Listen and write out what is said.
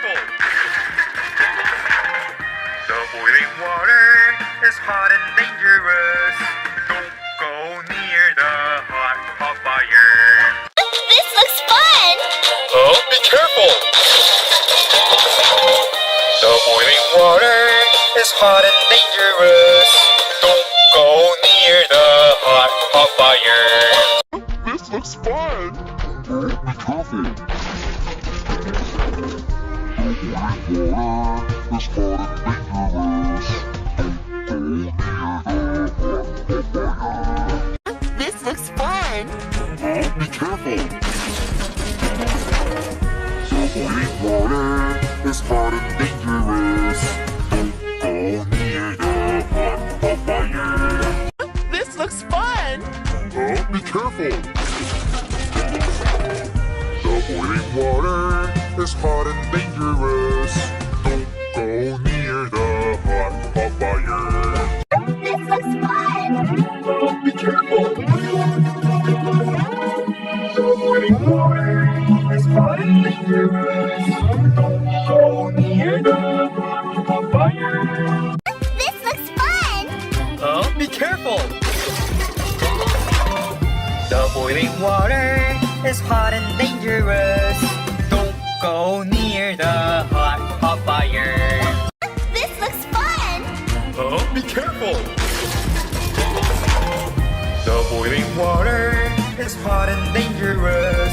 careful! The boiling water is hot and dangerous. Don't go near the hot fire. This looks fun! Oh, be careful! The boiling water is hot and dangerous. Don't go near the hot fire. This looks fun! Oh, be careful! The boiling water is hot and dangerous. Don't go near the hot fire. This looks fun! Oh, be careful! The boiling water is hot and dangerous. Don't go near the hot fire. This looks fun! Oh, be careful! The boiling water is hot and dangerous. Don't go near the hot fire. This looks fun! Oh, be careful! The boiling water is hot and dangerous. Don't go near the hot fire. This looks fun! Oh, be careful! The boiling water is hot and dangerous. Don't go near the hot fire. This looks fun! Oh, be careful! The boiling water is hot and dangerous.